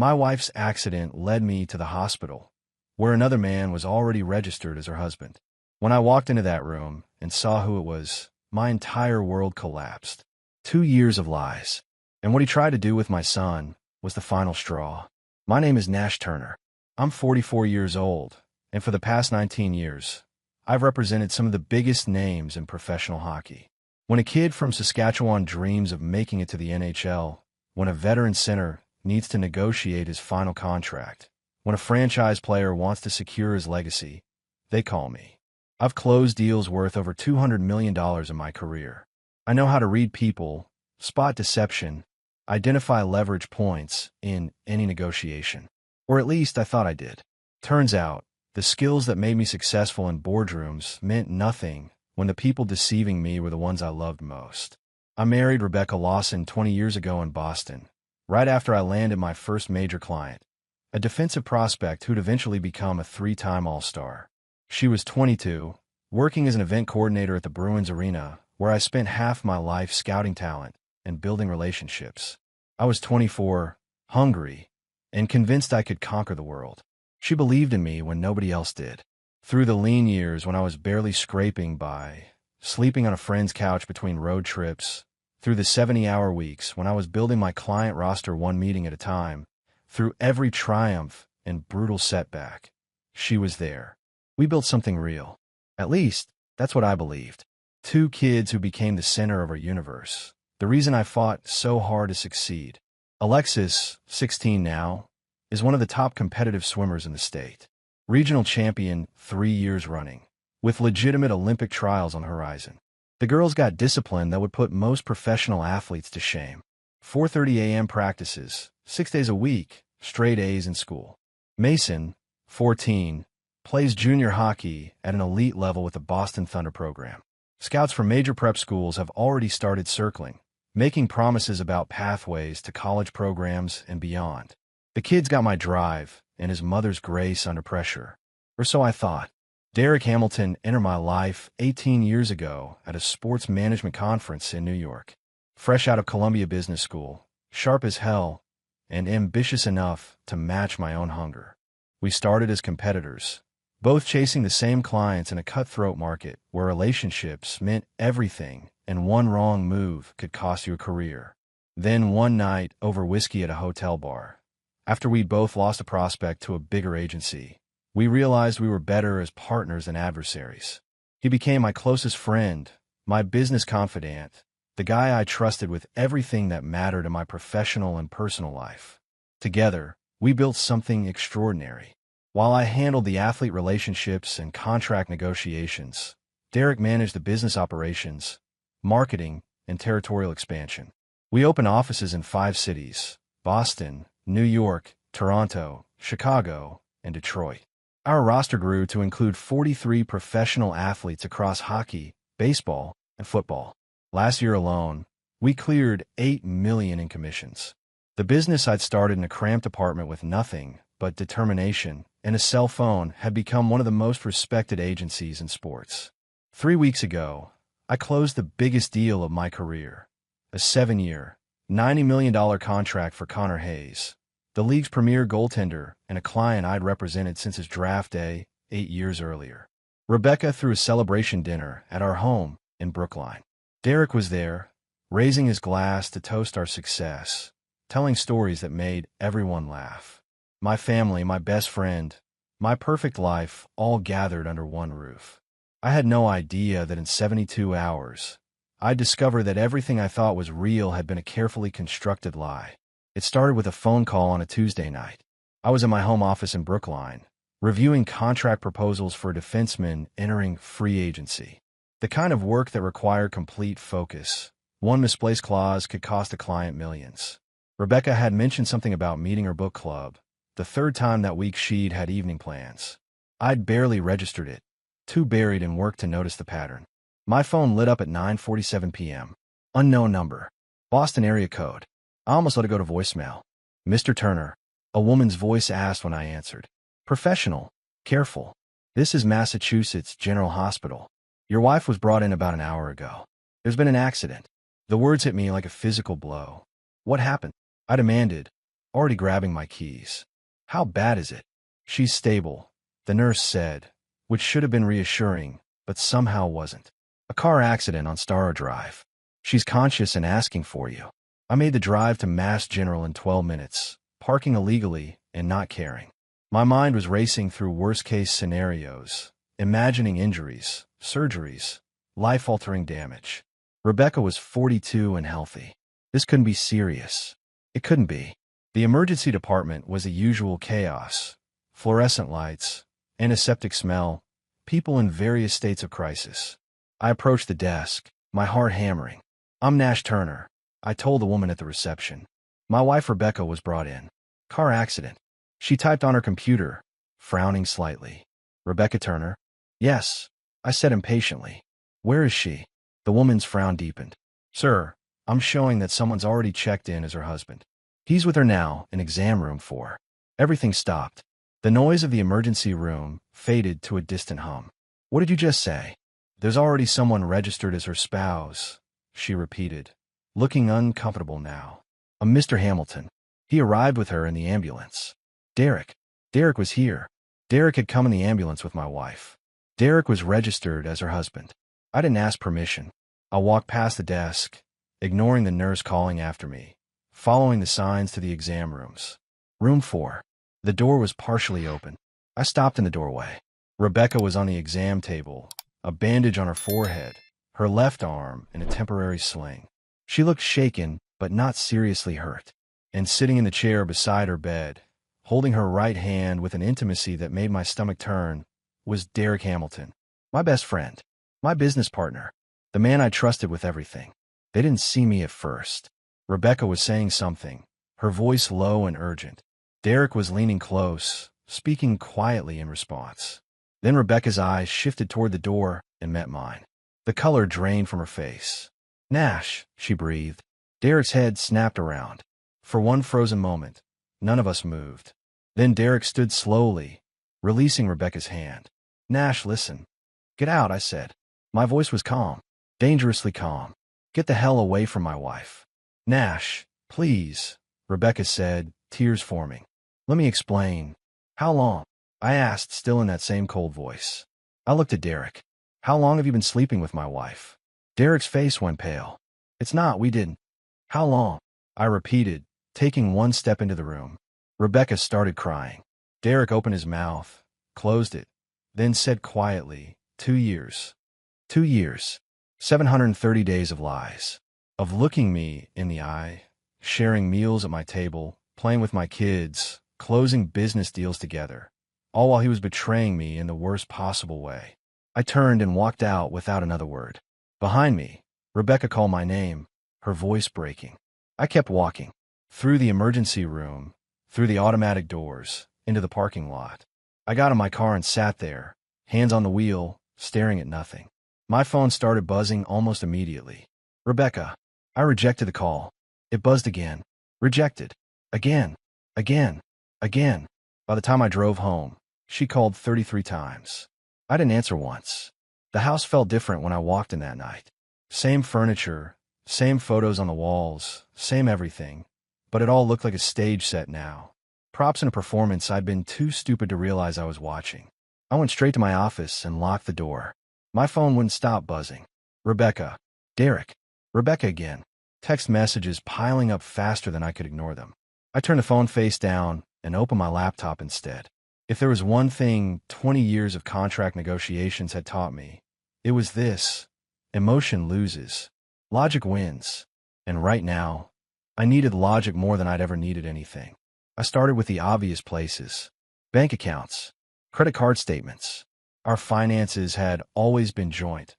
My wife's accident led me to the hospital, where another man was already registered as her husband. When I walked into that room and saw who it was, my entire world collapsed. 2 years of lies. And what he tried to do with my son was the final straw. My name is Nash Turner. I'm 44 years old, and for the past 19 years, I've represented some of the biggest names in professional hockey. When a kid from Saskatchewan dreams of making it to the NHL, when a veteran center needs to negotiate his final contract, when a franchise player wants to secure his legacy, they call me. I've closed deals worth over $200 million in my career. I know how to read people, spot deception, identify leverage points in any negotiation. Or at least I thought I did. Turns out, the skills that made me successful in boardrooms meant nothing when the people deceiving me were the ones I loved most. I married Rebecca Lawson 20 years ago in Boston, right after I landed my first major client, a defensive prospect who'd eventually become a 3-time All-Star. She was 22, working as an event coordinator at the Bruins Arena, where I spent half my life scouting talent and building relationships. I was 24, hungry, and convinced I could conquer the world. She believed in me when nobody else did. Through the lean years when I was barely scraping by, sleeping on a friend's couch between road trips, through the 70-hour weeks when I was building my client roster one meeting at a time, through every triumph and brutal setback, she was there. We built something real. At least, that's what I believed. 2 kids who became the center of our universe. The reason I fought so hard to succeed. Alexis, 16 now, is one of the top competitive swimmers in the state. Regional champion 3 years running, with legitimate Olympic trials on the horizon. The girl's got discipline that would put most professional athletes to shame. 4:30 a.m. practices, 6 days a week, straight A's in school. Mason, 14, plays junior hockey at an elite level with the Boston Thunder program. Scouts from major prep schools have already started circling, making promises about pathways to college programs and beyond. The kid's got my drive and his mother's grace under pressure. Or so I thought. Derek Hamilton entered my life 18 years ago at a sports management conference in New York. Fresh out of Columbia Business School, sharp as hell, and ambitious enough to match my own hunger. We started as competitors, both chasing the same clients in a cutthroat market where relationships meant everything and one wrong move could cost you a career. Then one night over whiskey at a hotel bar, after we'd both lost a prospect to a bigger agency, we realized we were better as partners than adversaries. He became my closest friend, my business confidant, the guy I trusted with everything that mattered in my professional and personal life. Together, we built something extraordinary. While I handled the athlete relationships and contract negotiations, Derek managed the business operations, marketing, and territorial expansion. We opened offices in 5 cities: Boston, New York, Toronto, Chicago, and Detroit. Our roster grew to include 43 professional athletes across hockey, baseball, and football. Last year alone, we cleared $8 million in commissions. The business I'd started in a cramped apartment with nothing but determination and a cell phone had become one of the most respected agencies in sports. 3 weeks ago, I closed the biggest deal of my career, a 7-year, $90 million contract for Connor Hayes, the league's premier goaltender and a client I'd represented since his draft day 8 years earlier. Rebecca threw a celebration dinner at our home in Brookline. Derek was there, raising his glass to toast our success, telling stories that made everyone laugh. My family, my best friend, my perfect life, all gathered under one roof. I had no idea that in 72 hours, I'd discovered that everything I thought was real had been a carefully constructed lie. It started with a phone call on a Tuesday night. I was in my home office in Brookline, reviewing contract proposals for a defenseman entering free agency. The kind of work that required complete focus. One misplaced clause could cost a client millions. Rebecca had mentioned something about meeting her book club. The 3rd time that week she'd had evening plans. I'd barely registered it, too buried in work to notice the pattern. My phone lit up at 9:47 p.m. Unknown number. Boston area code. I almost let it go to voicemail. Mr. Turner, a woman's voice asked when I answered. Professional. Careful. This is Massachusetts General Hospital. Your wife was brought in about an hour ago. There's been an accident. The words hit me like a physical blow. What happened? I demanded, already grabbing my keys. How bad is it? She's stable, the nurse said, which should have been reassuring, but somehow wasn't. A car accident on Starro Drive. She's conscious and asking for you. I made the drive to Mass General in 12 minutes, parking illegally and not caring. My mind was racing through worst-case scenarios, imagining injuries, surgeries, life-altering damage. Rebecca was 42 and healthy. This couldn't be serious. It couldn't be. The emergency department was the usual chaos. Fluorescent lights, antiseptic smell, people in various states of crisis. I approached the desk, my heart hammering. "I'm Nash Turner," I told the woman at the reception. My wife Rebecca was brought in. "Car accident." She typed on her computer, frowning slightly. "Rebecca Turner?" "Yes," I said impatiently. "Where is she?" The woman's frown deepened. "Sir, I'm showing that someone's already checked in as her husband. He's with her now in exam room 4. Everything stopped. The noise of the emergency room faded to a distant hum. "What did you just say?" "There's already someone registered as her spouse," she repeated, looking uncomfortable now. "A Mr. Hamilton. He arrived with her in the ambulance." Derek. Derek was here. Derek had come in the ambulance with my wife. Derek was registered as her husband. I didn't ask permission. I walked past the desk, ignoring the nurse calling after me, following the signs to the exam rooms. Room 4. The door was partially open. I stopped in the doorway. Rebecca was on the exam table, a bandage on her forehead, her left arm in a temporary sling. She looked shaken, but not seriously hurt. And sitting in the chair beside her bed, holding her right hand with an intimacy that made my stomach turn, was Derek Hamilton, my best friend, my business partner, the man I trusted with everything. They didn't see me at first. Rebecca was saying something, her voice low and urgent. Derek was leaning close, speaking quietly in response. Then Rebecca's eyes shifted toward the door and met mine. The color drained from her face. "Nash," she breathed. Derek's head snapped around. For one frozen moment, none of us moved. Then Derek stood slowly, releasing Rebecca's hand. "Nash, listen." "Get out," I said. My voice was calm, dangerously calm. "Get the hell away from my wife." "Nash, please," Rebecca said, tears forming. "Let me explain." "How long?" I asked, still in that same cold voice. I looked at Derek. "How long have you been sleeping with my wife?" Derek's face went pale. We didn't." "How long?" I repeated, taking one step into the room. Rebecca started crying. Derek opened his mouth, closed it, then said quietly, 2 years. 2 years. 730 days of lies. Of looking me in the eye, sharing meals at my table, playing with my kids, closing business deals together, all while he was betraying me in the worst possible way. I turned and walked out without another word. Behind me, Rebecca called my name, her voice breaking. I kept walking. Through the emergency room, through the automatic doors, into the parking lot. I got in my car and sat there, hands on the wheel, staring at nothing. My phone started buzzing almost immediately. "Rebecca." I rejected the call. It buzzed again. Rejected. Again. Again. Again. By the time I drove home, she called 33 times. I didn't answer once. The house felt different when I walked in that night. Same furniture, same photos on the walls, same everything, but it all looked like a stage set now. Props in a performance I'd been too stupid to realize I was watching. I went straight to my office and locked the door. My phone wouldn't stop buzzing. Rebecca. Derek. Rebecca again. Text messages piling up faster than I could ignore them. I turned the phone face down and opened my laptop instead. If there was one thing 20 years of contract negotiations had taught me, it was this: emotion loses, logic wins. And right now, I needed logic more than I'd ever needed anything. I started with the obvious places: bank accounts, credit card statements. Our finances had always been joint.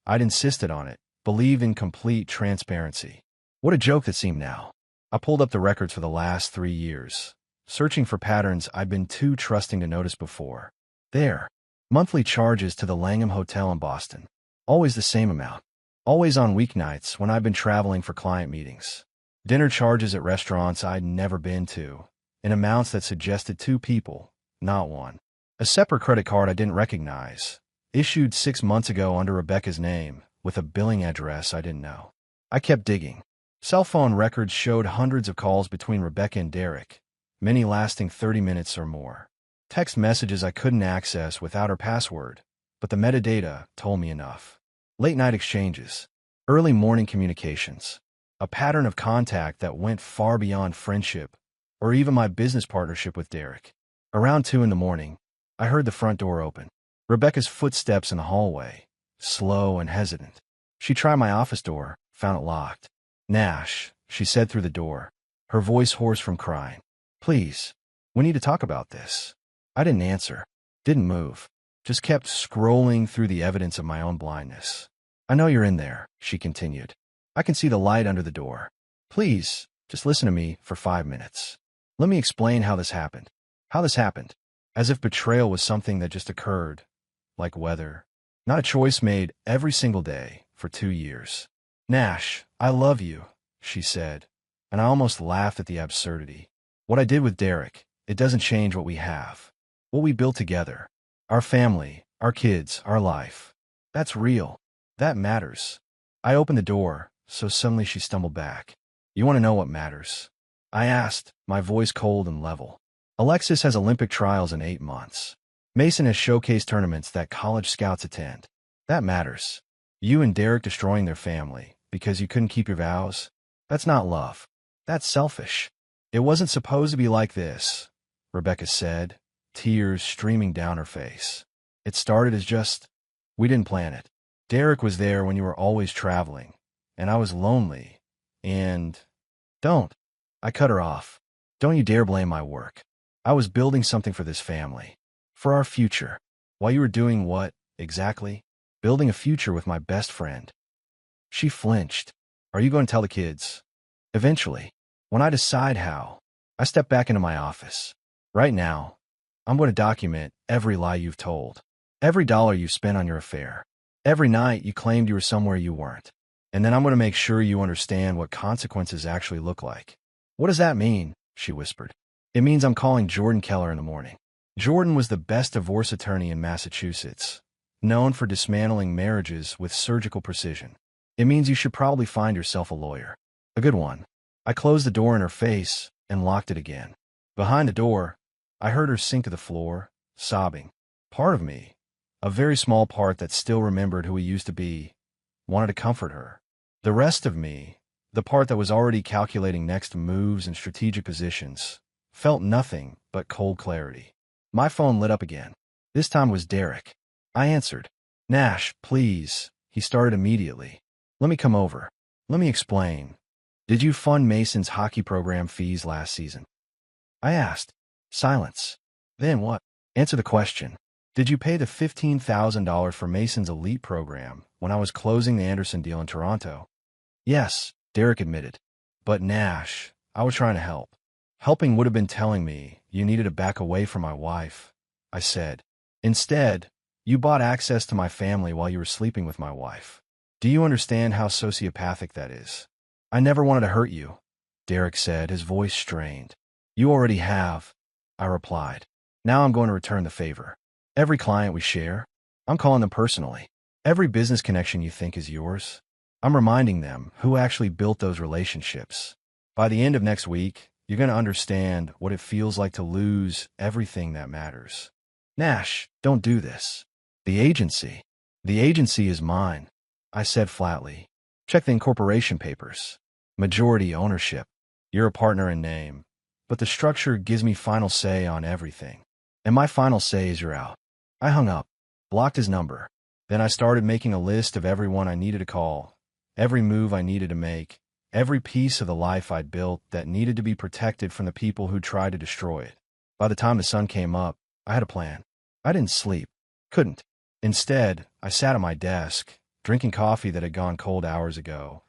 I'd insisted on it, believed in complete transparency. What a joke that seemed now. I pulled up the records for the last 3 years, searching for patterns I'd been too trusting to notice before. There, monthly charges to the Langham Hotel in Boston. Always the same amount. Always on weeknights when I'd been traveling for client meetings. Dinner charges at restaurants I'd never been to, in amounts that suggested 2 people, not one. A separate credit card I didn't recognize, issued 6 months ago under Rebecca's name, with a billing address I didn't know. I kept digging. Cell phone records showed hundreds of calls between Rebecca and Derek, many lasting 30 minutes or more. Text messages I couldn't access without her password, but the metadata told me enough. Late-night exchanges, early morning communications, a pattern of contact that went far beyond friendship or even my business partnership with Derek. Around 2 in the morning, I heard the front door open. Rebecca's footsteps in the hallway, slow and hesitant. She tried my office door, found it locked. "Nash," she said through the door, her voice hoarse from crying. "Please, we need to talk about this." I didn't answer, didn't move, just kept scrolling through the evidence of my own blindness. "I know you're in there," she continued. "I can see the light under the door. Please, just listen to me for 5 minutes. Let me explain how this happened. How this happened. As if betrayal was something that just occurred, like weather. Not a choice made every single day for 2 years. "Nash, I love you," she said, and I almost laughed at the absurdity. "What I did with Derek, it doesn't change what we have. What we built together. Our family, our kids, our life. That's real. That matters." I opened the door, so suddenly she stumbled back. "You want to know what matters?" I asked, my voice cold and level. "Alexis has Olympic trials in 8 months. Mason has showcase tournaments that college scouts attend. That matters. You and Derek destroying their family because you couldn't keep your vows? That's not love. That's selfish. It wasn't supposed to be like this," Rebecca said, tears streaming down her face. "It started as just, we didn't plan it. Derek was there when you were always traveling, and I was lonely, and don't." I cut her off. "Don't you dare blame my work. I was building something for this family, for our future, while you were doing what, exactly? Building a future with my best friend." She flinched. "Are you going to tell the kids?" "Eventually. When I decide how." I stepped back into my office. "Right now, I'm going to document every lie you've told, every dollar you spent on your affair, every night you claimed you were somewhere you weren't. And then I'm going to make sure you understand what consequences actually look like." "What does that mean?" she whispered. "It means I'm calling Jordan Keller in the morning." Jordan was the best divorce attorney in Massachusetts, known for dismantling marriages with surgical precision. "It means you should probably find yourself a lawyer. A good one." I closed the door in her face and locked it again. Behind the door, I heard her sink to the floor, sobbing. Part of me, a very small part that still remembered who we used to be, wanted to comfort her. The rest of me, the part that was already calculating next moves and strategic positions, felt nothing but cold clarity. My phone lit up again. This time was Derek. I answered. "Nash, please," he started immediately. "Let me come over. Let me explain. Did you fund Mason's hockey program fees last season?" I asked. Silence. "Then what?" "Answer the question. Did you pay the $15,000 for Mason's elite program when I was closing the Anderson deal in Toronto?" "Yes," Derek admitted. "But Nash, I was trying to help. Helping would have been telling me you needed to back away from my wife," I said. "Instead, you bought access to my family while you were sleeping with my wife. Do you understand how sociopathic that is?" "I never wanted to hurt you," Derek said, his voice strained. "You already have," I replied. "Now I'm going to return the favor. Every client we share, I'm calling them personally. Every business connection you think is yours, I'm reminding them who actually built those relationships. By the end of next week, you're going to understand what it feels like to lose everything that matters." "Nash, don't do this." The agency is mine," I said flatly. "Check the incorporation papers. Majority ownership. You're a partner in name, but the structure gives me final say on everything. And my final say is you're out." I hung up, blocked his number. Then I started making a list of everyone I needed to call, every move I needed to make, every piece of the life I'd built that needed to be protected from the people who tried to destroy it. By the time the sun came up, I had a plan. I didn't sleep. Couldn't. Instead, I sat at my desk, drinking coffee that had gone cold hours ago,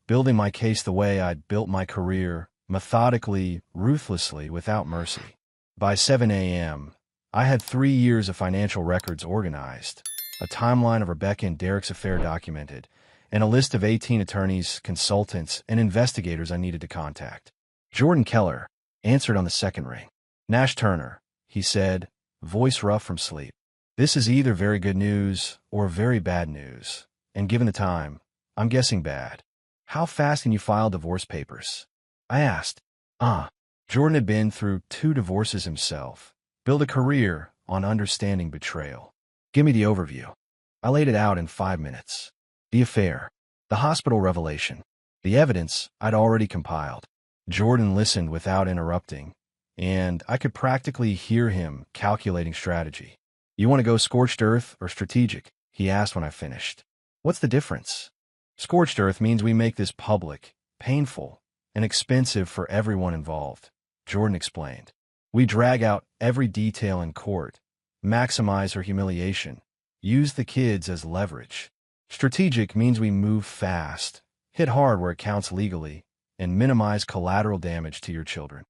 building my case the way I'd built my career, methodically, ruthlessly, without mercy. By 7 a.m., I had 3 years of financial records organized, a timeline of Rebecca and Derek's affair documented, and a list of 18 attorneys, consultants, and investigators I needed to contact. Jordan Keller answered on the second ring. "Nash Turner," he said, voice rough from sleep. "This is either very good news or very bad news, and given the time, I'm guessing bad." How fast can you file divorce papers? I asked. Jordan had been through 2 divorces himself, built a career on understanding betrayal. Give me the overview. I laid it out in 5 minutes. The affair, the hospital revelation, the evidence I'd already compiled. Jordan listened without interrupting, and I could practically hear him calculating strategy. You want to go scorched earth or strategic? He asked when I finished. What's the difference? Scorched earth means we make this public, painful, and expensive for everyone involved, Jordan explained. We drag out every detail in court, maximize her humiliation, use the kids as leverage. Strategic means we move fast, hit hard where it counts legally, and minimize collateral damage to your children.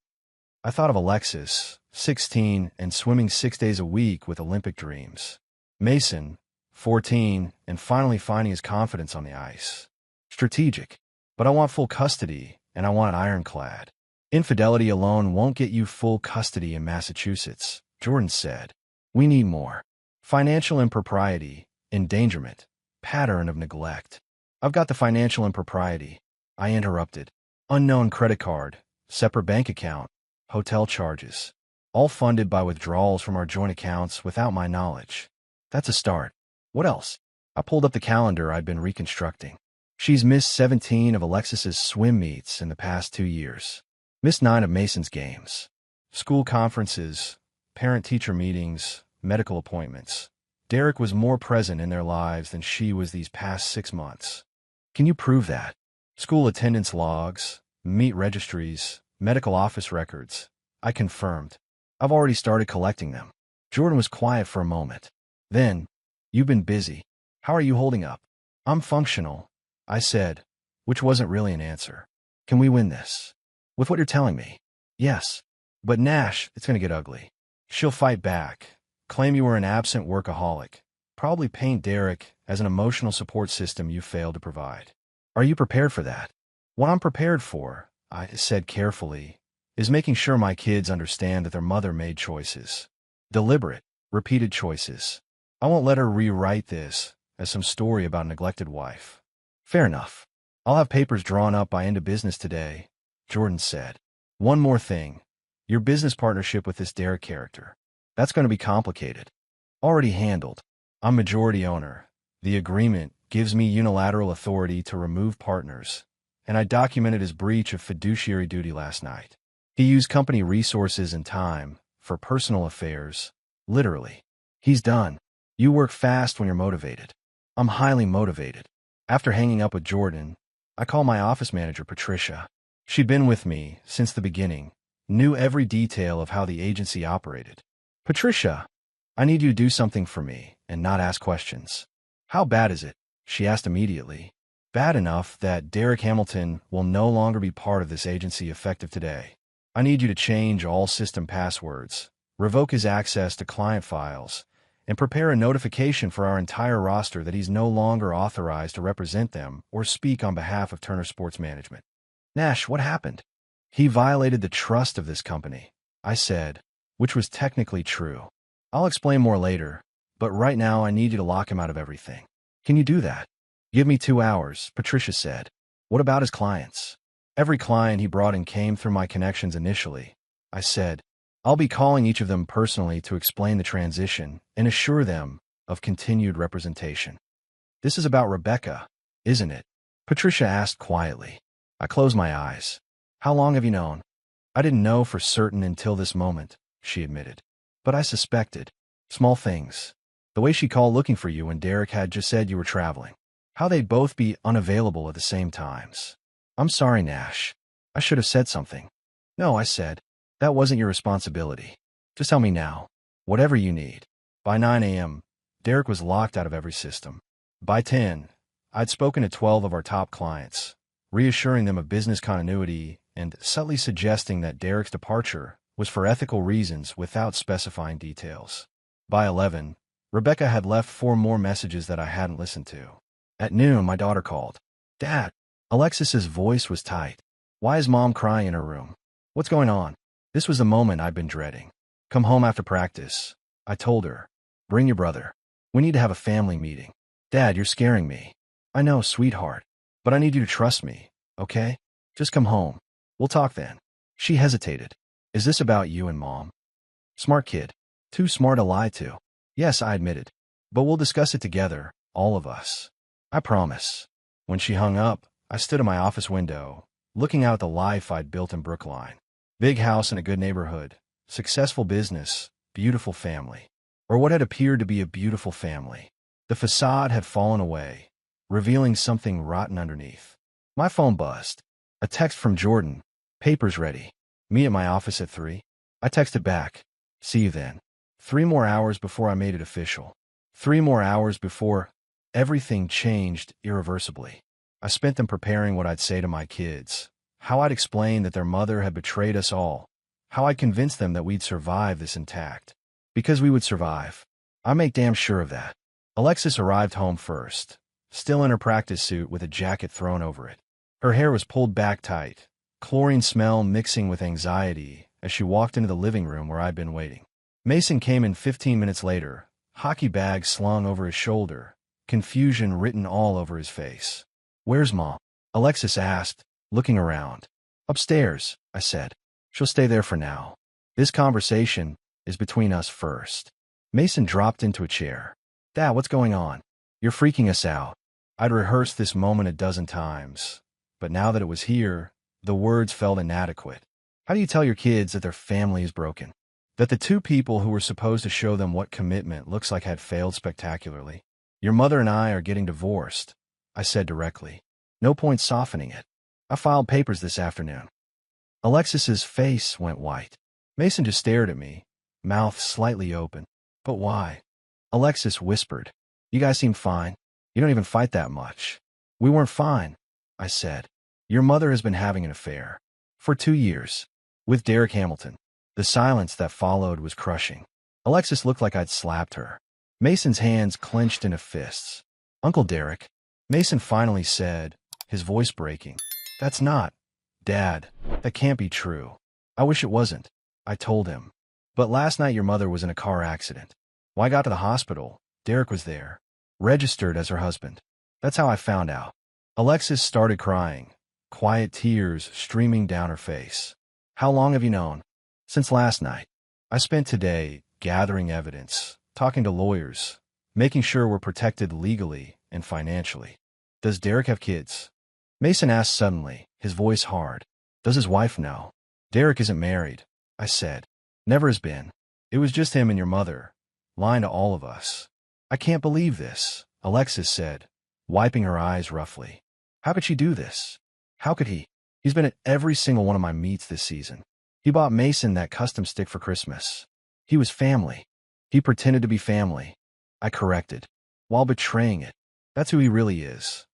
I thought of Alexis, 16, and swimming 6 days a week with Olympic dreams. Mason, 14, and finally finding his confidence on the ice. Strategic. But I want full custody, and I want it ironclad. Infidelity alone won't get you full custody in Massachusetts, Jordan said. We need more. Financial impropriety, endangerment, pattern of neglect. I've got the financial impropriety, I interrupted. Unknown credit card, separate bank account, hotel charges, all funded by withdrawals from our joint accounts without my knowledge. That's a start. What else? I pulled up the calendar I'd been reconstructing. She's missed 17 of Alexis's swim meets in the past 2 years. Missed 9 of Mason's games. School conferences, parent-teacher meetings, medical appointments. Derek was more present in their lives than she was these past 6 months. Can you prove that? School attendance logs, meet registries, medical office records. I confirmed. I've already started collecting them. Jordan was quiet for a moment. Then, you've been busy. How are you holding up? I'm functional, I said, which wasn't really an answer. Can we win this? With what you're telling me? Yes. But Nash, it's going to get ugly. She'll fight back, claim you were an absent workaholic, probably paint Derek as an emotional support system you failed to provide. Are you prepared for that? What I'm prepared for, I said carefully, is making sure my kids understand that their mother made choices. Deliberate, repeated choices. I won't let her rewrite this as some story about a neglected wife. Fair enough. I'll have papers drawn up by end of business today, Jordan said. One more thing. Your business partnership with this Derek character. That's going to be complicated. Already handled. I'm majority owner. The agreement gives me unilateral authority to remove partners, and I documented his breach of fiduciary duty last night. He used company resources and time for personal affairs. Literally. He's done. You work fast when you're motivated. I'm highly motivated. After hanging up with Jordan, I called my office manager, Patricia. She'd been with me since the beginning, knew every detail of how the agency operated. Patricia, I need you to do something for me and not ask questions. How bad is it? She asked immediately. Bad enough that Derek Hamilton will no longer be part of this agency effective today. I need you to change all system passwords, revoke his access to client files, and prepare a notification for our entire roster that he's no longer authorized to represent them or speak on behalf of Turner Sports Management. Nash, what happened? He violated the trust of this company, I said, which was technically true. I'll explain more later, but right now I need you to lock him out of everything. Can you do that? Give me 2 hours, Patricia said. What about his clients? Every client he brought in came through my connections initially, I said. I'll be calling each of them personally to explain the transition and assure them of continued representation. This is about Rebecca, isn't it? Patricia asked quietly. I closed my eyes. How long have you known? I didn't know for certain until this moment, she admitted. But I suspected. Small things. The way she called looking for you when Derek had just said you were traveling. How they'd both be unavailable at the same times. I'm sorry, Nash. I should have said something. No, I said. That wasn't your responsibility. Just tell me now. Whatever you need. By 9 a.m., Derek was locked out of every system. By 10, I'd spoken to 12 of our top clients, reassuring them of business continuity and subtly suggesting that Derek's departure was for ethical reasons without specifying details. By 11, Rebecca had left 4 more messages that I hadn't listened to. At noon, my daughter called. Dad, Alexis's voice was tight. Why is Mom crying in her room? What's going on? This was the moment I'd been dreading. Come home after practice, I told her. Bring your brother. We need to have a family meeting. Dad, you're scaring me. I know, sweetheart. But I need you to trust me, okay? Just come home. We'll talk then. She hesitated. Is this about you and Mom? Smart kid. Too smart to lie to. Yes, I admitted. But we'll discuss it together, all of us. I promise. When she hung up, I stood in my office window, looking out at the life I'd built in Brookline. Big house in a good neighborhood, successful business, beautiful family. Or what had appeared to be a beautiful family. The facade had fallen away, revealing something rotten underneath. My phone buzzed. A text from Jordan. Papers ready. Meet at my office at 3. I texted back. See you then. 3 more hours before I made it official. 3 more hours before everything changed irreversibly. I spent them preparing what I'd say to my kids, how I'd explain that their mother had betrayed us all, how I'd convince them that we'd survive this intact. Because we would survive. I make damn sure of that. Alexis arrived home first, still in her practice suit with a jacket thrown over it. Her hair was pulled back tight, chlorine smell mixing with anxiety as she walked into the living room where I'd been waiting. Mason came in 15 minutes later, hockey bag slung over his shoulder, confusion written all over his face. Where's Mom? Alexis asked, looking around. Upstairs, I said. She'll stay there for now. This conversation is between us first. Mason dropped into a chair. Dad, what's going on? You're freaking us out. I'd rehearsed this moment a dozen times, but now that it was here, the words felt inadequate. How do you tell your kids that their family is broken? That the 2 people who were supposed to show them what commitment looks like had failed spectacularly? Your mother and I are getting divorced, I said directly. No point softening it. I filed papers this afternoon. Alexis's face went white. Mason just stared at me, mouth slightly open. But why? Alexis whispered. You guys seem fine. You don't even fight that much. We weren't fine, I said. Your mother has been having an affair. For 2 years. With Derek Hamilton. The silence that followed was crushing. Alexis looked like I'd slapped her. Mason's hands clenched into fists. Uncle Derek. Mason finally said, his voice breaking. That's not. Dad, that can't be true. I wish it wasn't. I told him. But last night your mother was in a car accident. When I got to the hospital, Derek was there, registered as her husband. That's how I found out. Alexis started crying, quiet tears streaming down her face. How long have you known? Since last night. I spent today gathering evidence, talking to lawyers, making sure we're protected legally and financially. Does Derek have kids? Mason asked suddenly, his voice hard. Does his wife know? Derek isn't married, I said. Never has been. It was just him and your mother, lying to all of us. I can't believe this, Alexis said, wiping her eyes roughly. How could she do this? How could he? He's been at every single one of my meets this season. He bought Mason that custom stick for Christmas. He was family. He pretended to be family. I corrected, while betraying it. That's who he really is.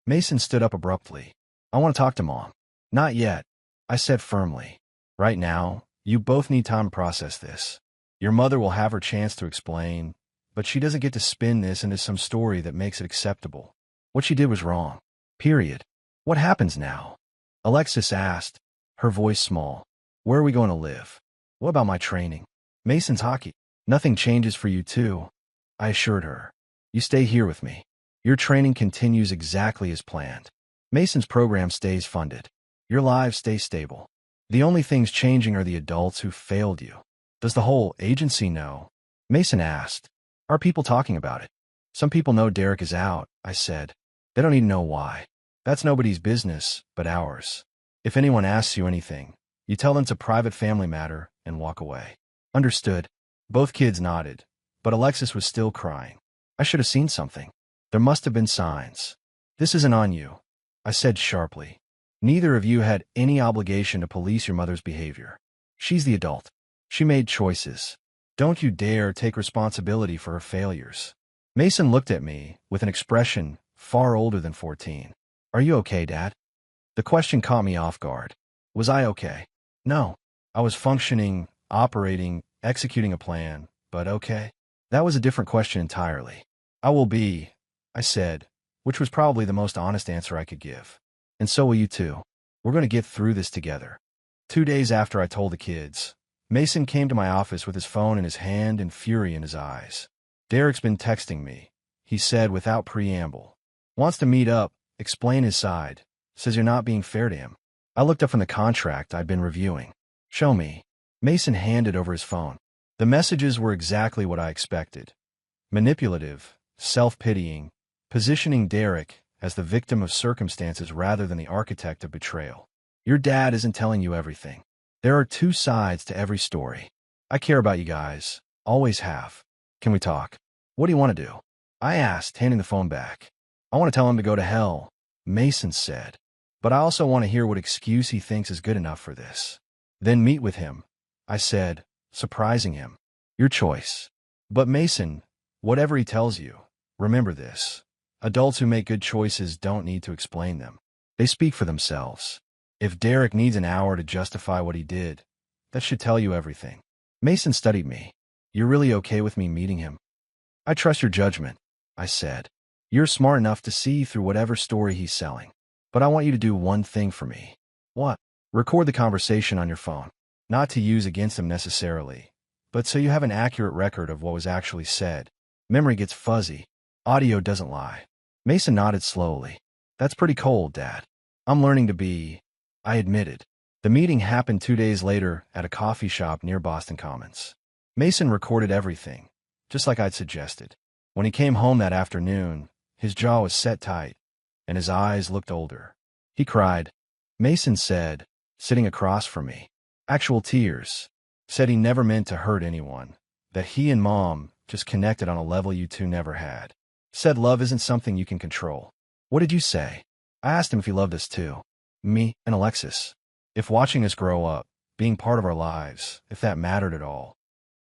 Mason stood up abruptly. I want to talk to Mom. Not yet, I said firmly. Right now, you both need time to process this. Your mother will have her chance to explain, but she doesn't get to spin this into some story that makes it acceptable. What she did was wrong. Period. What happens now? Alexis asked, her voice small. Where are we going to live? What about my training? Mason's hockey. Nothing changes for you too, I assured her. You stay here with me. Your training continues exactly as planned. Mason's program stays funded. Your lives stay stable. The only things changing are the adults who failed you. Does the whole agency know? Mason asked. Are people talking about it? Some people know Derek is out, I said. They don't even know why. That's nobody's business but ours. If anyone asks you anything, you tell them it's a private family matter and walk away. Understood. Both kids nodded, but Alexis was still crying. I should have seen something. There must have been signs. This isn't on you, I said sharply. Neither of you had any obligation to police your mother's behavior. She's the adult. She made choices. Don't you dare take responsibility for her failures. Mason looked at me with an expression far older than 14. Are you okay, Dad? The question caught me off guard. Was I okay? No. I was functioning, operating, executing a plan, but okay? That was a different question entirely. I will be, I said, which was probably the most honest answer I could give. And so will you too. We're going to get through this together. 2 days after I told the kids, Mason came to my office with his phone in his hand and fury in his eyes. Derek's been texting me, he said without preamble. Wants to meet up, explain his side. Says you're not being fair to him. I looked up from the contract I'd been reviewing. Show me. Mason handed over his phone. The messages were exactly what I expected. Manipulative, self-pitying, positioning Derek as the victim of circumstances rather than the architect of betrayal. Your dad isn't telling you everything. There are two sides to every story. I care about you guys. Always have. Can we talk? What do you want to do? I asked, handing the phone back. I want to tell him to go to hell, Mason said. But I also want to hear what excuse he thinks is good enough for this. Then meet with him, I said, surprising him. Your choice. But Mason, whatever he tells you, remember this. Adults who make good choices don't need to explain them. They speak for themselves. If Derek needs an hour to justify what he did, that should tell you everything. Mason studied me. You're really okay with me meeting him? I trust your judgment, I said. You're smart enough to see through whatever story he's selling. But I want you to do one thing for me. What? Record the conversation on your phone. Not to use against him necessarily, but so you have an accurate record of what was actually said. Memory gets fuzzy. Audio doesn't lie. Mason nodded slowly. That's pretty cold, Dad. I'm learning to be, I admitted. The meeting happened 2 days later at a coffee shop near Boston Commons. Mason recorded everything, just like I'd suggested. When he came home that afternoon, his jaw was set tight, and his eyes looked older. He cried. Mason said, sitting across from me. Actual tears. Said he never meant to hurt anyone, that he and Mom just connected on a level you two never had. Said love isn't something you can control. What did you say? I asked him if he loved us too. Me and Alexis. If watching us grow up, being part of our lives, if that mattered at all.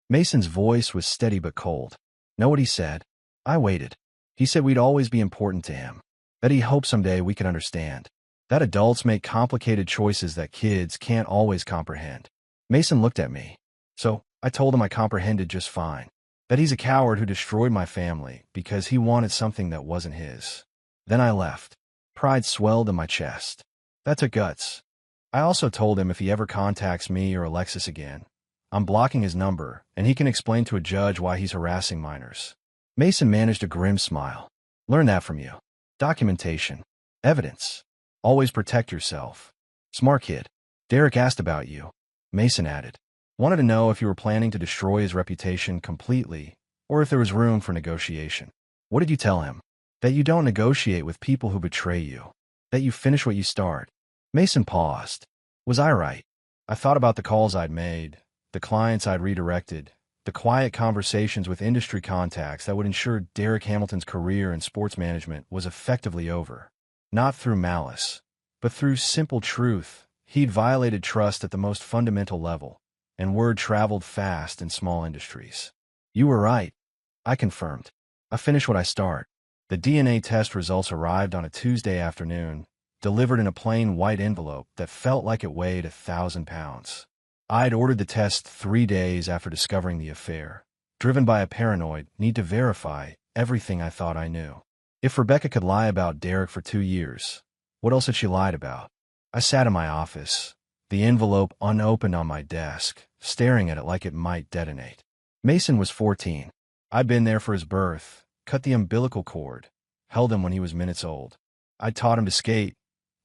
Mason's voice was steady but cold. Know what he said? I waited. He said we'd always be important to him. That he hoped someday we could understand. That adults make complicated choices that kids can't always comprehend. Mason looked at me. So, I told him I comprehended just fine. That he's a coward who destroyed my family because he wanted something that wasn't his. Then I left. Pride swelled in my chest. That took guts. I also told him if he ever contacts me or Alexis again, I'm blocking his number, and he can explain to a judge why he's harassing minors. Mason managed a grim smile. Learn that from you. Documentation. Evidence. Always protect yourself. Smart kid. Derek asked about you. Mason added. Wanted to know if you were planning to destroy his reputation completely, or if there was room for negotiation. What did you tell him? That you don't negotiate with people who betray you. That you finish what you start. Mason paused. Was I right? I thought about the calls I'd made, the clients I'd redirected, the quiet conversations with industry contacts that would ensure Derek Hamilton's career in sports management was effectively over. Not through malice, but through simple truth. He'd violated trust at the most fundamental level, and word traveled fast in small industries. You were right. I confirmed. I finish what I start. The DNA test results arrived on a Tuesday afternoon, delivered in a plain white envelope that felt like it weighed 1,000 pounds. I'd ordered the test 3 days after discovering the affair, driven by a paranoid need to verify everything I thought I knew. If Rebecca could lie about Derek for 2 years, what else had she lied about? I sat in my office, the envelope unopened on my desk, staring at it like it might detonate. Mason was 14. I'd been there for his birth, cut the umbilical cord, held him when he was minutes old. I taught him to skate,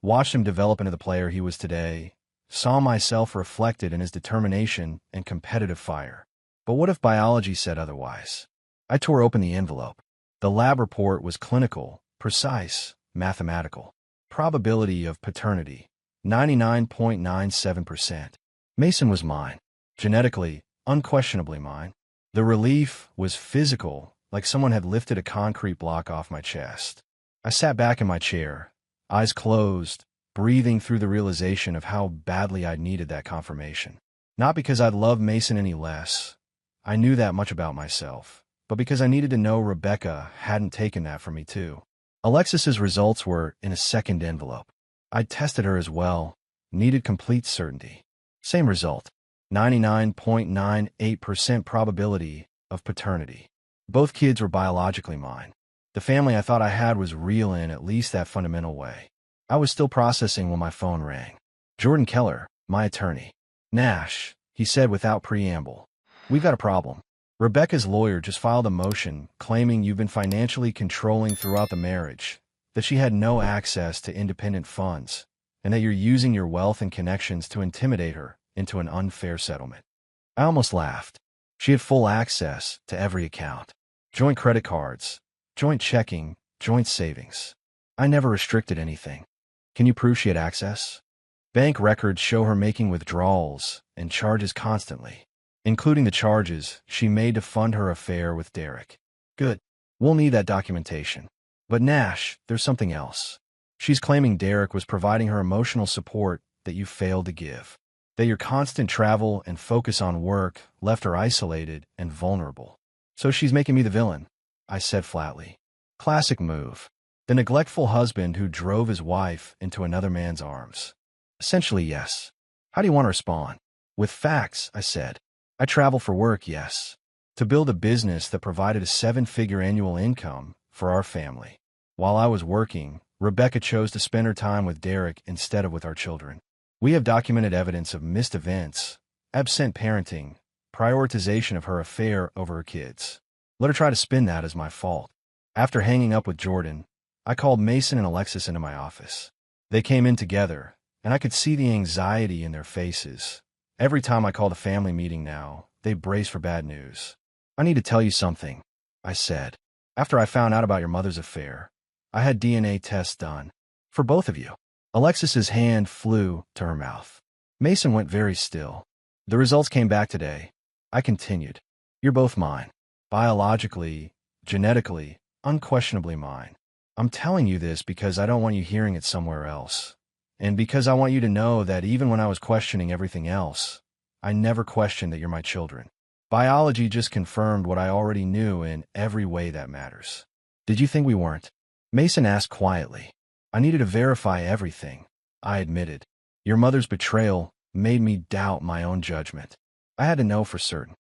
watched him develop into the player he was today, saw myself reflected in his determination and competitive fire. But what if biology said otherwise? I tore open the envelope. The lab report was clinical, precise, mathematical. Probability of paternity, 99.97%. Mason was mine. Genetically, unquestionably mine. The relief was physical, like someone had lifted a concrete block off my chest. I sat back in my chair, eyes closed, breathing through the realization of how badly I needed that confirmation. Not because I'd love Mason any less. I knew that much about myself, but because I needed to know Rebecca hadn't taken that from me too. Alexis's results were in a second envelope. I'd tested her as well, needed complete certainty. Same result, 99.98% probability of paternity. Both kids were biologically mine. The family I thought I had was real in at least that fundamental way. I was still processing when my phone rang. Jordan Keller, my attorney. Nash, he said without preamble. We've got a problem. Rebecca's lawyer just filed a motion claiming you've been financially controlling throughout the marriage, that she had no access to independent funds, and that you're using your wealth and connections to intimidate her into an unfair settlement. I almost laughed. She had full access to every account. Joint credit cards, joint checking, joint savings. I never restricted anything. Can you prove she had access? Bank records show her making withdrawals and charges constantly, including the charges she made to fund her affair with Derek. Good. We'll need that documentation. But Nash, there's something else. She's claiming Derek was providing her emotional support that you failed to give. That your constant travel and focus on work left her isolated and vulnerable. So she's making me the villain, I said flatly. Classic move. The neglectful husband who drove his wife into another man's arms. Essentially, yes. How do you want to respond? With facts, I said. I travel for work, yes. To build a business that provided a 7-figure annual income for our family. While I was working, Rebecca chose to spend her time with Derek instead of with our children. We have documented evidence of missed events, absent parenting, prioritization of her affair over her kids. Let her try to spin that as my fault. After hanging up with Jordan, I called Mason and Alexis into my office. They came in together, and I could see the anxiety in their faces. Every time I called a family meeting now, they brace for bad news. I need to tell you something, I said. After I found out about your mother's affair, I had DNA tests done. For both of you. Alexis's hand flew to her mouth. Mason went very still. The results came back today. I continued. You're both mine. Biologically, genetically, unquestionably mine. I'm telling you this because I don't want you hearing it somewhere else. And because I want you to know that even when I was questioning everything else, I never questioned that you're my children. Biology just confirmed what I already knew in every way that matters. Did you think we weren't? Mason asked quietly. I needed to verify everything, I admitted. Your mother's betrayal made me doubt my own judgment. I had to know for certain.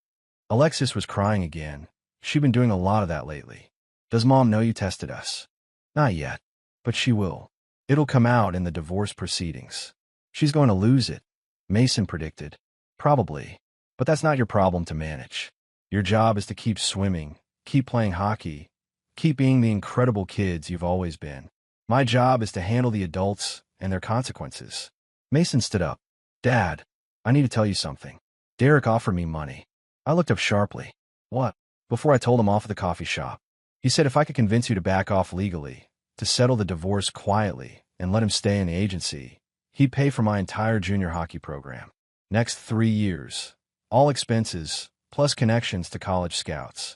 Alexis was crying again. She'd been doing a lot of that lately. Does Mom know you tested us? Not yet, but she will. It'll come out in the divorce proceedings. She's going to lose it, Mason predicted. Probably, but that's not your problem to manage. Your job is to keep swimming, keep playing hockey, keep being the incredible kids you've always been. My job is to handle the adults and their consequences. Mason stood up. Dad, I need to tell you something. Derek offered me money. I looked up sharply. What? Before I told him off at the coffee shop. He said if I could convince you to back off legally, to settle the divorce quietly, and let him stay in the agency, he'd pay for my entire junior hockey program. Next 3 years. All expenses, plus connections to college scouts.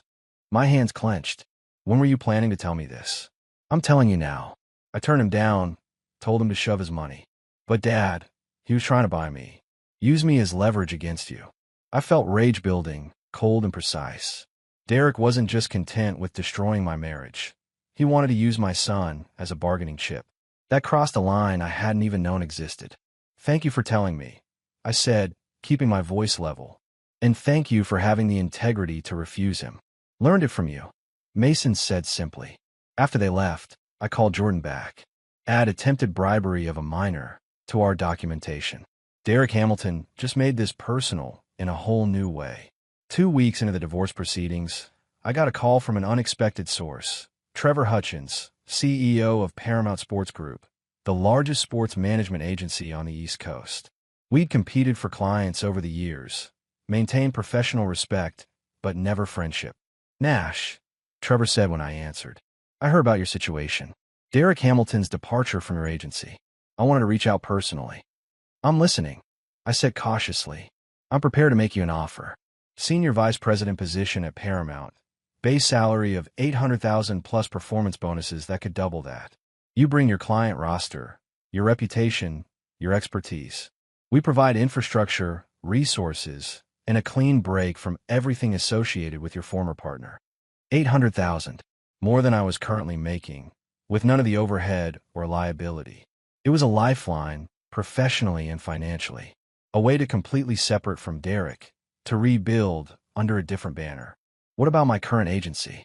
My hands clenched. When were you planning to tell me this? I'm telling you now. I turned him down, told him to shove his money. But Dad, he was trying to buy me. Use me as leverage against you. I felt rage building, cold and precise. Derek wasn't just content with destroying my marriage. He wanted to use my son as a bargaining chip. That crossed a line I hadn't even known existed. Thank you for telling me, I said, keeping my voice level. And thank you for having the integrity to refuse him. Learned it from you, Mason said simply. After they left, I called Jordan back. Add attempted bribery of a minor to our documentation. Derek Hamilton just made this personal in a whole new way. 2 weeks into the divorce proceedings, I got a call from an unexpected source. Trevor Hutchins, CEO of Paramount Sports Group, the largest sports management agency on the East Coast. We'd competed for clients over the years, maintained professional respect, but never friendship. Nash, Trevor said when I answered. I heard about your situation. Derek Hamilton's departure from your agency. I wanted to reach out personally. I'm listening, I said cautiously. I'm prepared to make you an offer. Senior Vice President position at Paramount. Base salary of $800,000 plus performance bonuses that could double that. You bring your client roster, your reputation, your expertise. We provide infrastructure, resources, and a clean break from everything associated with your former partner. $800,000, more than I was currently making, with none of the overhead or liability. It was a lifeline, professionally and financially. A way to completely separate from Derek, to rebuild under a different banner. What about my current agency?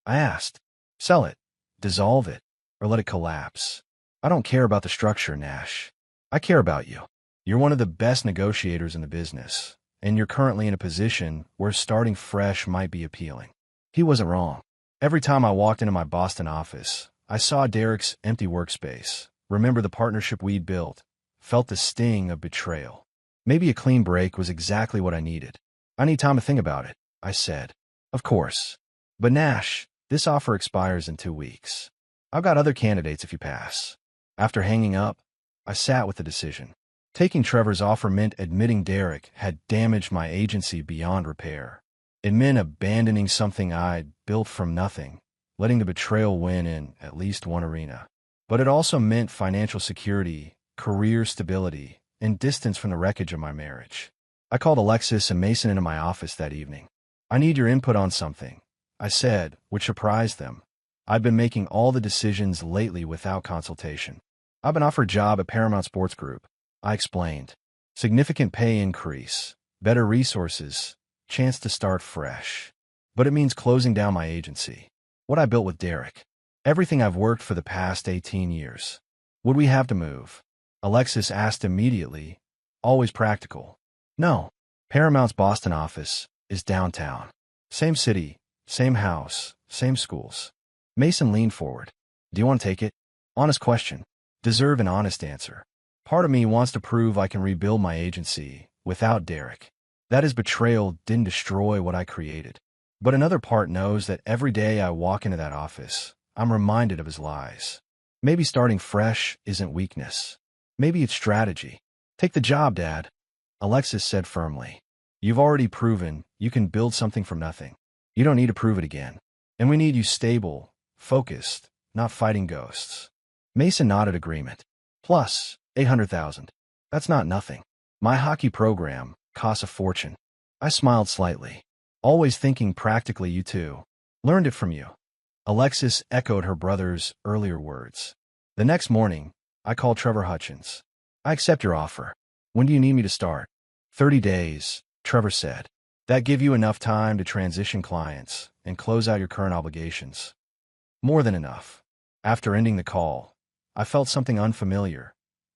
I asked. Sell it, dissolve it, or let it collapse. I don't care about the structure, Nash. I care about you. You're one of the best negotiators in the business, and you're currently in a position where starting fresh might be appealing. He wasn't wrong. Every time I walked into my Boston office, I saw Derek's empty workspace, remembered the partnership we'd built, felt the sting of betrayal. Maybe a clean break was exactly what I needed. I need time to think about it, I said. Of course. But Nash, this offer expires in 2 weeks. I've got other candidates if you pass. After hanging up, I sat with the decision. Taking Trevor's offer meant admitting Derek had damaged my agency beyond repair. It meant abandoning something I'd built from nothing, letting the betrayal win in at least one arena. But it also meant financial security, career stability, and distance from the wreckage of my marriage. I called Alexis and Mason into my office that evening. I need your input on something, I said, which surprised them. I've been making all the decisions lately without consultation. I've been offered a job at Paramount Sports Group, I explained. Significant pay increase, better resources, chance to start fresh. But it means closing down my agency. What I built with Derek. Everything I've worked for the past 18 years. Would we have to move? Alexis asked immediately, always practical. No. Paramount's Boston office is downtown. Same city, same house, same schools. Mason leaned forward. Do you want to take it? Honest question. Deserve an honest answer. Part of me wants to prove I can rebuild my agency without Derek. That his betrayal didn't destroy what I created. But another part knows that every day I walk into that office, I'm reminded of his lies. Maybe starting fresh isn't weakness. Maybe it's strategy. Take the job, Dad, Alexis said firmly. You've already proven you can build something from nothing. You don't need to prove it again. And we need you stable, focused, not fighting ghosts. Mason nodded agreement. Plus, $800,000. That's not nothing. My hockey program costs a fortune. I smiled slightly. Always thinking practically, you too. Learned it from you. Alexis echoed her brother's earlier words. The next morning, I called Trevor Hutchins. I accept your offer. When do you need me to start? 30 days, Trevor said. That give you enough time to transition clients and close out your current obligations. More than enough. After ending the call, I felt something unfamiliar.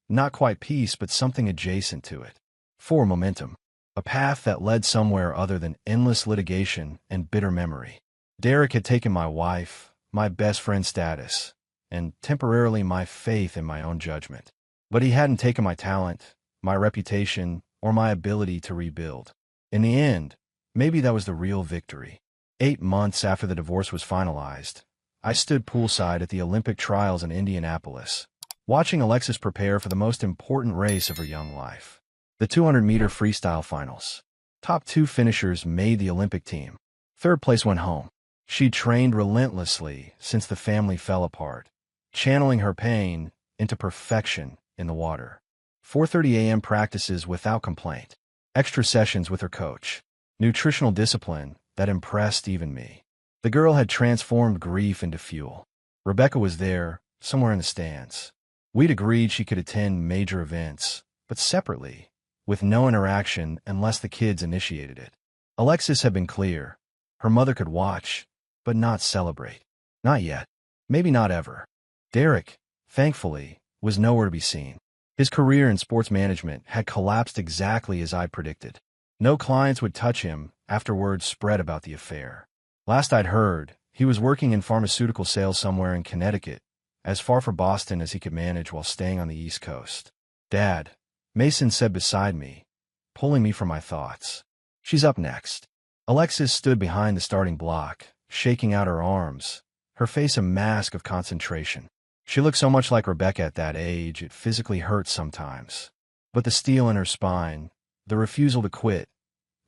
Not quite peace, but something adjacent to it. For momentum. A path that led somewhere other than endless litigation and bitter memory. Derek had taken my wife, my best friend status, and temporarily my faith in my own judgment. But he hadn't taken my talent, my reputation, or my ability to rebuild. In the end, maybe that was the real victory. 8 months after the divorce was finalized, I stood poolside at the Olympic trials in Indianapolis, watching Alexis prepare for the most important race of her young life. The 200-meter freestyle finals. Top 2 finishers made the Olympic team. 3rd place went home. She trained relentlessly since the family fell apart, channeling her pain into perfection in the water. 4:30 a.m. practices without complaint. Extra sessions with her coach. Nutritional discipline that impressed even me. The girl had transformed grief into fuel. Rebecca was there, somewhere in the stands. We'd agreed she could attend major events, but separately, with no interaction unless the kids initiated it. Alexis had been clear. Her mother could watch, but not celebrate. Not yet. Maybe not ever. Derek, thankfully, was nowhere to be seen. His career in sports management had collapsed exactly as I predicted. No clients would touch him after word spread about the affair. Last I'd heard, he was working in pharmaceutical sales somewhere in Connecticut, as far from Boston as he could manage while staying on the East Coast. Dad, Mason said beside me, pulling me from my thoughts. She's up next. Alexis stood behind the starting block, shaking out her arms, her face a mask of concentration. She looked so much like Rebecca at that age, it physically hurt sometimes. But the steel in her spine, the refusal to quit,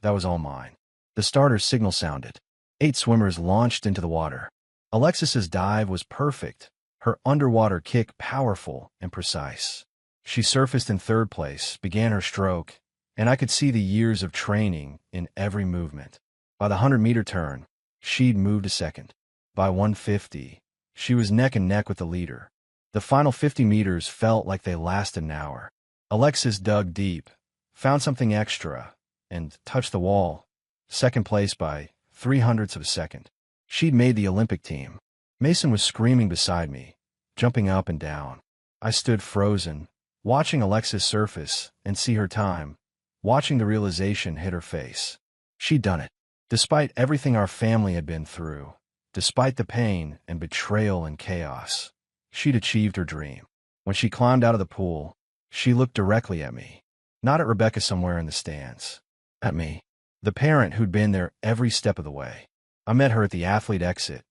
that was all mine. The starter's signal sounded. 8 swimmers launched into the water. Alexis's dive was perfect, her underwater kick powerful and precise. She surfaced in 3rd place, began her stroke, and I could see the years of training in every movement. By the 100-meter turn, she'd moved to 2nd. By 150, she was neck and neck with the leader. The final 50 meters felt like they lasted an hour. Alexis dug deep, found something extra, and touched the wall. 2nd place by 0.03 of a second. She'd made the Olympic team. Mason was screaming beside me, jumping up and down. I stood frozen, watching Alexis surface and see her time, watching the realization hit her face. She'd done it. Despite everything our family had been through, Despite the pain and betrayal and chaos, she'd achieved her dream. When she climbed out of the pool, she looked directly at me, not at Rebecca somewhere in the stands. At me, the parent who'd been there every step of the way. I met her at the athlete exit,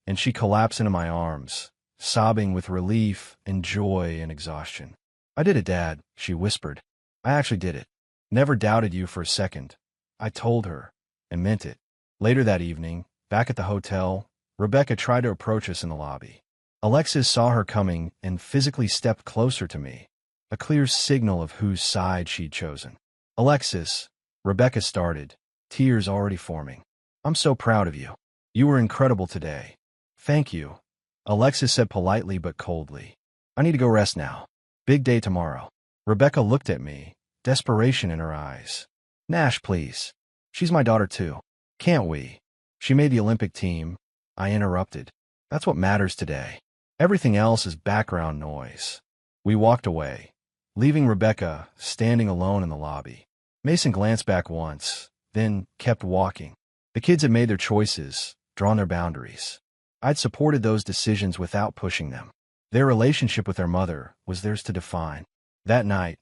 and she collapsed into my arms, sobbing with relief and joy and exhaustion. "I did it, Dad," she whispered. "I actually did it. Never doubted you for a second." I told her, and meant it. Later that evening, back at the hotel, Rebecca tried to approach us in the lobby. Alexis saw her coming and physically stepped closer to me, a clear signal of whose side she'd chosen. "Alexis," Rebecca started, tears already forming. "I'm so proud of you. You were incredible today." "Thank you," Alexis said politely but coldly. "I need to go rest now. Big day tomorrow." Rebecca looked at me, desperation in her eyes. "Nash, please. She's my daughter too. Can't we?" "She made the Olympic team," I interrupted. "That's what matters today. Everything else is background noise." We walked away, leaving Rebecca standing alone in the lobby. Mason glanced back once, then kept walking. The kids had made their choices, drawn their boundaries. I'd supported those decisions without pushing them. Their relationship with their mother was theirs to define. That night,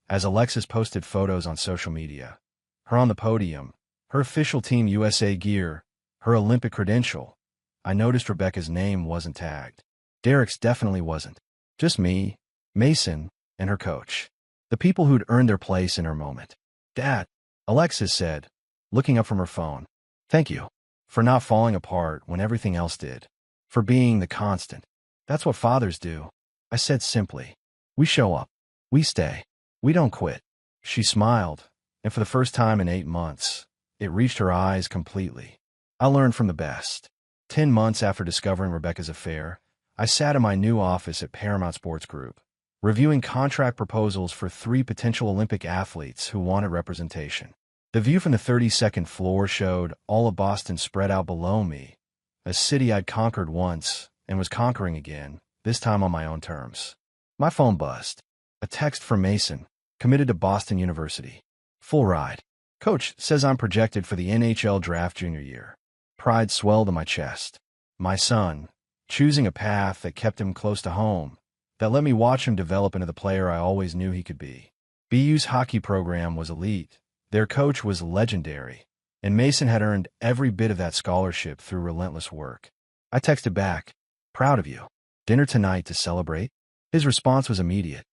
as Alexis posted photos on social media, her on the podium, her official Team USA gear, her Olympic credential, I noticed Rebecca's name wasn't tagged. Derek's definitely wasn't. Just me, Mason, and her coach. The people who'd earned their place in her moment. "Dad," Alexis said, looking up from her phone. "Thank you for not falling apart when everything else did. For being the constant. That's what fathers do," I said simply. "We show up. We stay. We don't quit." She smiled, and for the first time in 8 months, it reached her eyes completely. I learned from the best. 10 months after discovering Rebecca's affair, I sat in my new office at Paramount Sports Group, reviewing contract proposals for 3 potential Olympic athletes who wanted representation. The view from the 32nd floor showed all of Boston spread out below me, a city I'd conquered once and was conquering again, this time on my own terms. My phone buzzed. A text from Mason, committed to Boston University. Full ride. Coach says I'm projected for the NHL draft junior year. Pride swelled in my chest. My son, choosing a path that kept him close to home, that let me watch him develop into the player I always knew he could be. BU's hockey program was elite. Their coach was legendary, and Mason had earned every bit of that scholarship through relentless work. I texted back, "Proud of you. Dinner tonight to celebrate?" His response was immediate.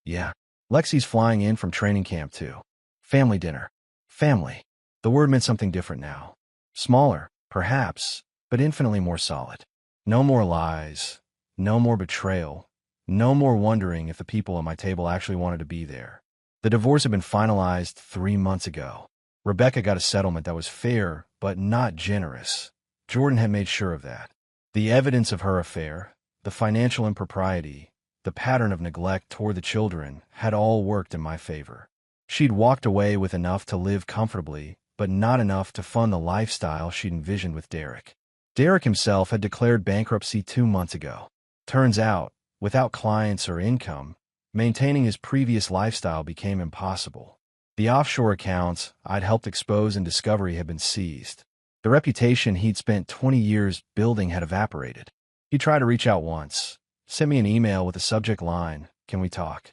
"Yeah. Lexi's flying in from training camp too. Family dinner." Family. The word meant something different now. Smaller, perhaps, but infinitely more solid. No more lies. No more betrayal. No more wondering if the people at my table actually wanted to be there. The divorce had been finalized 3 months ago. Rebecca got a settlement that was fair, but not generous. Jordan had made sure of that. The evidence of her affair, the financial impropriety, the pattern of neglect toward the children had all worked in my favor. She'd walked away with enough to live comfortably, but not enough to fund the lifestyle she'd envisioned with Derek. Derek himself had declared bankruptcy 2 months ago. Turns out, without clients or income, maintaining his previous lifestyle became impossible. The offshore accounts I'd helped expose in Discovery had been seized. The reputation he'd spent 20 years building had evaporated. He tried to reach out once, sent me an email with the subject line, "Can we talk?"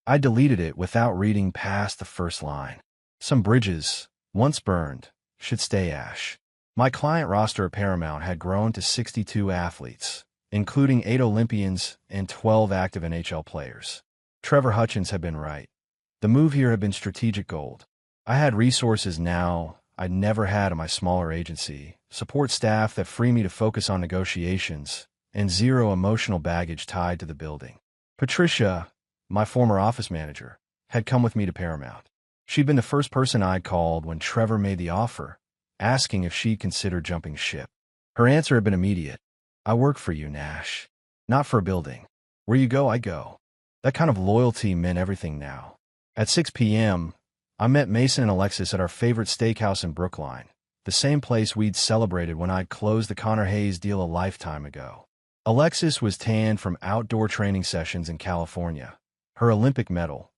I deleted it without reading past the first line. Some bridges, once burned, should stay ash. My client roster at Paramount had grown to 62 athletes, including 8 Olympians and 12 active NHL players. Trevor Hutchins had been right. The move here had been strategic gold. I had resources now I'd never had at my smaller agency, support staff that free me to focus on negotiations, and zero emotional baggage tied to the building. Patricia, my former office manager, had come with me to Paramount. She'd been the first person I'd called when Trevor made the offer, asking if she'd consider jumping ship. Her answer had been immediate. "I work for you, Nash. Not for a building. Where you go, I go." That kind of loyalty meant everything now. At 6 p.m., I met Mason and Alexis at our favorite steakhouse in Brookline, the same place we'd celebrated when I'd closed the Connor Hayes deal a lifetime ago. Alexis was tanned from outdoor training sessions in California, her Olympic medal,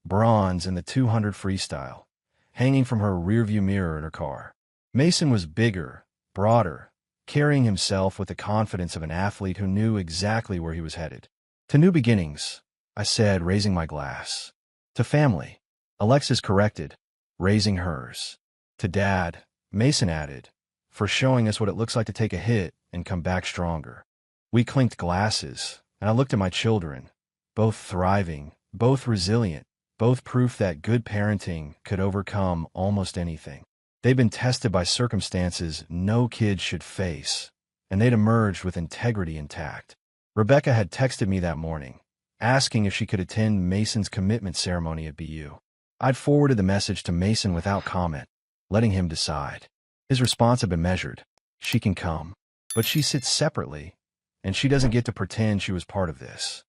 bronze in the 200 freestyle, hanging from her rearview mirror in her car. Mason was bigger, broader, carrying himself with the confidence of an athlete who knew exactly where he was headed. To new beginnings, I said, raising my glass. To family, Alexis corrected, raising hers. To Dad, Mason added, for showing us what it looks like to take a hit and come back stronger. We clinked glasses, and I looked at my children, both thriving, both resilient, both proof that good parenting could overcome almost anything. They'd been tested by circumstances no kid should face, and they'd emerged with integrity intact. Rebecca had texted me that morning, asking if she could attend Mason's commitment ceremony at BU. I'd forwarded the message to Mason without comment, letting him decide. His response had been measured. She can come, but she sits separately, and she doesn't get to pretend she was part of this.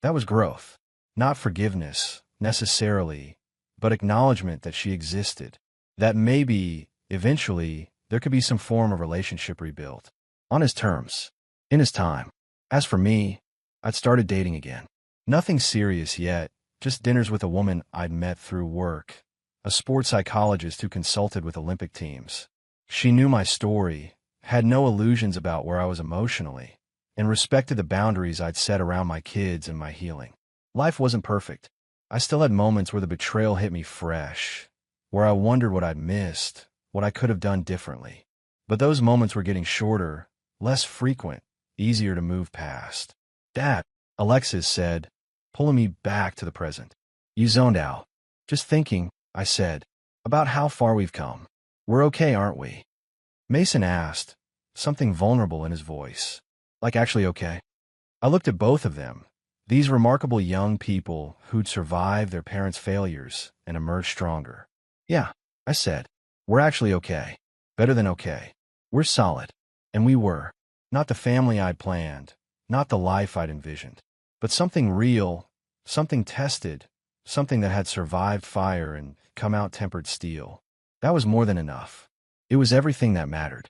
That was growth, not forgiveness, necessarily, but acknowledgement that she existed, that maybe, eventually, there could be some form of relationship rebuilt. On his terms, in his time. As for me, I'd started dating again. Nothing serious yet, just dinners with a woman I'd met through work, a sports psychologist who consulted with Olympic teams. She knew my story, had no illusions about where I was emotionally, and respected the boundaries I'd set around my kids and my healing. Life wasn't perfect. I still had moments where the betrayal hit me fresh, where I wondered what I'd missed, what I could have done differently. But those moments were getting shorter, less frequent, easier to move past. Dad, Alexis said, pulling me back to the present. You zoned out. Just thinking, I said, about how far we've come. We're okay, aren't we? Mason asked, something vulnerable in his voice. Like actually okay? I looked at both of them, these remarkable young people who'd survived their parents' failures and emerged stronger. Yeah, I said, we're actually okay. Better than okay. We're solid. And we were. Not the family I'd planned, not the life I'd envisioned, but something real, something tested, something that had survived fire and come out tempered steel. That was more than enough. It was everything that mattered.